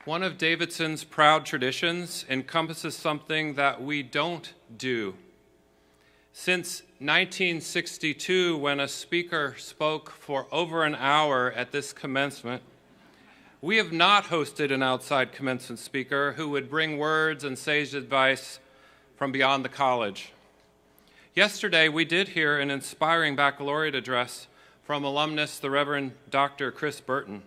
One of Davidson's proud traditions encompasses something that we don't do. Since 1962, when a speaker spoke for over an hour at this commencement, we have not hosted an outside commencement speaker who would bring words and sage advice from beyond the college. Yesterday, we did hear an inspiring baccalaureate address from alumnus, the Reverend Dr. Chris Burton.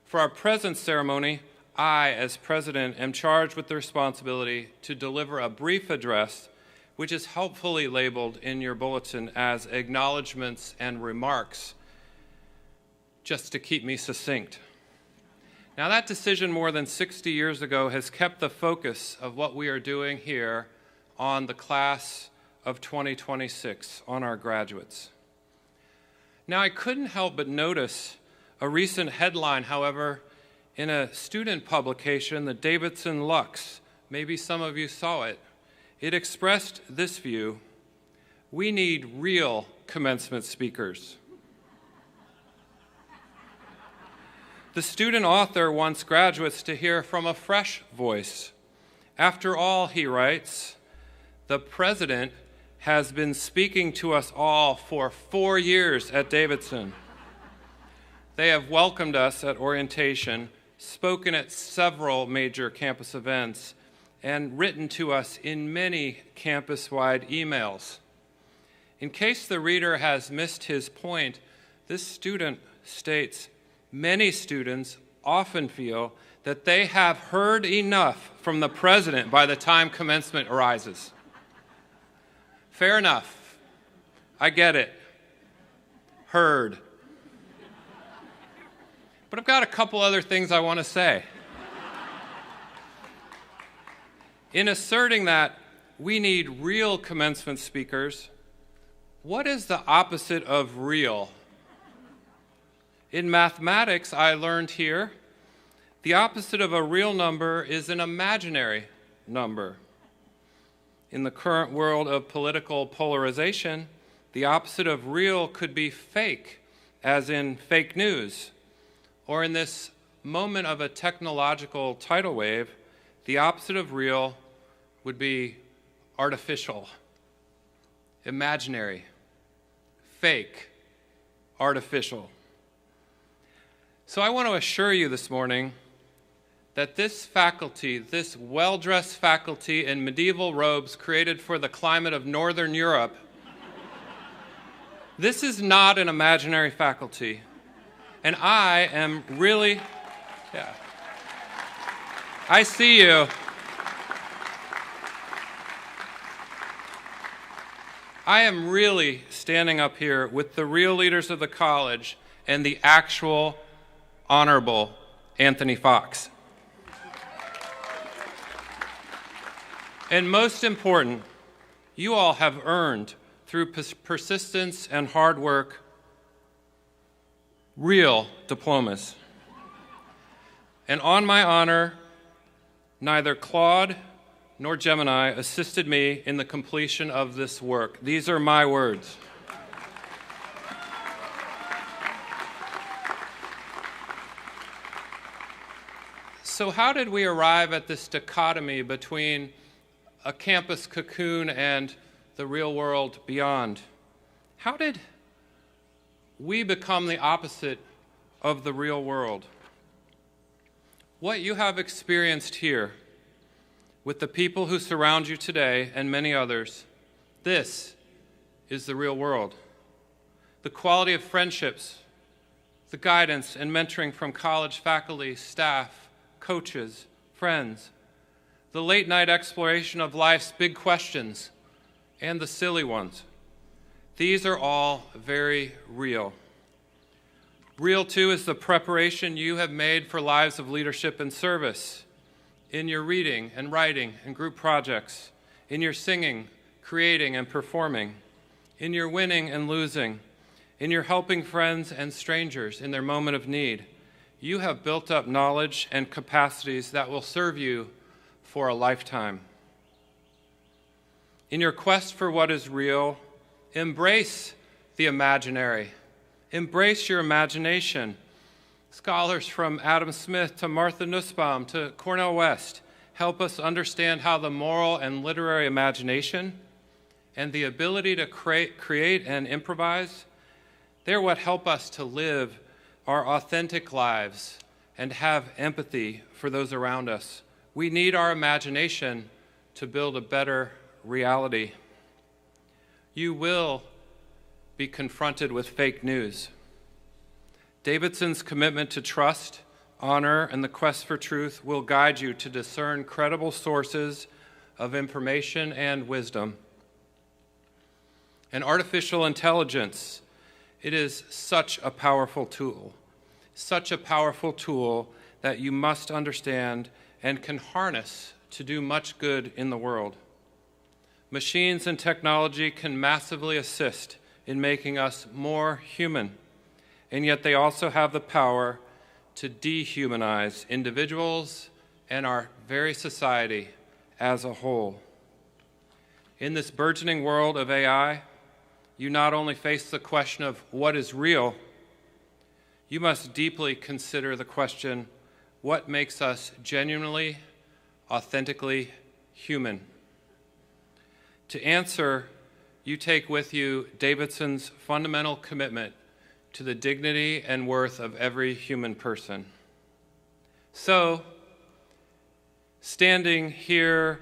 For our present ceremony, I, as president, am charged with the responsibility to deliver a brief address, which is helpfully labeled in your bulletin as acknowledgments and remarks, just to keep me succinct. Now, that decision more than 60 years ago has kept the focus of what we are doing here on the class of 2026, on our graduates. Now, I couldn't help but notice a recent headline, however, in a student publication, the Davidson Lux. Maybe some of you saw it. It expressed this view: we need real commencement speakers. The student author wants graduates to hear from a fresh voice. After all, he writes, the president has been speaking to us all for 4 years at Davidson. They have welcomed us at orientation, spoken at several major campus events, and written to us in many campus-wide emails. In case the reader has missed his point, this student states, many students often feel that they have heard enough from the president by the time commencement arises. Fair enough. I get it. Heard. But I've got a couple other things I want to say. In asserting that we need real commencement speakers, what is the opposite of real? In mathematics, I learned here, the opposite of a real number is an imaginary number. In the current world of political polarization, the opposite of real could be fake, as in fake news. Or in this moment of a technological tidal wave, the opposite of real would be artificial, imaginary, fake, artificial. So I want to assure you this morning that this faculty, this well-dressed faculty in medieval robes created for the climate of Northern Europe, this is not an imaginary faculty. And I am really, I see you. I am really standing up here with the real leaders of the college and the actual Honorable Anthony Fox. And most important, you all have earned, through persistence and hard work, real diplomas. And on my honor, neither Claude nor Gemini assisted me in the completion of this work. These are my words. So how did we arrive at this dichotomy between a campus cocoon and the real world beyond? How did we become the opposite of the real world? What you have experienced here with the people who surround you today and many others, this is the real world. The quality of friendships, the guidance and mentoring from college faculty, staff, coaches, friends, the late-night exploration of life's big questions and the silly ones. These are all very real. Real, too, is the preparation you have made for lives of leadership and service in your reading and writing and group projects, in your singing, creating, and performing, in your winning and losing, in your helping friends and strangers in their moment of need. You have built up knowledge and capacities that will serve you for a lifetime. In your quest for what is real, embrace the imaginary. Embrace your imagination. Scholars from Adam Smith to Martha Nussbaum to Cornel West help us understand how the moral and literary imagination and the ability to create and improvise, they're what help us to live our authentic lives and have empathy for those around us. We need our imagination to build a better reality. You will be confronted with fake news. Davidson's commitment to trust, honor, and the quest for truth will guide you to discern credible sources of information and wisdom. And artificial intelligence, it is such a powerful tool that you must understand and can harness to do much good in the world. Machines and technology can massively assist in making us more human, and yet they also have the power to dehumanize individuals and our very society as a whole. In this burgeoning world of AI, you not only face the question of what is real, you must deeply consider the question, what makes us genuinely, authentically human? To answer, you take with you Davidson's fundamental commitment to the dignity and worth of every human person. So, standing here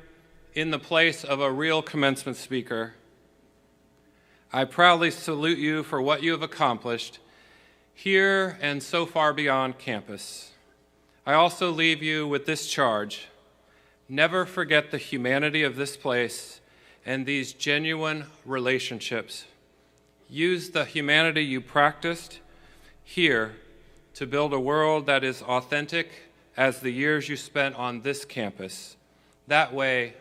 in the place of a real commencement speaker, I proudly salute you for what you have accomplished here and so far beyond campus. I also leave you with this charge: never forget the humanity of this place and these genuine relationships. Use the humanity you practiced here to build a world that is authentic as the years you spent on this campus. That way,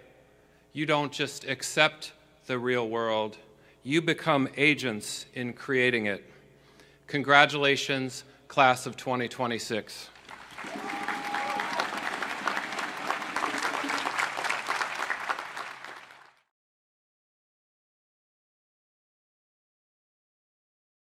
you don't just accept the real world, you become agents in creating it. Congratulations, class of 2026.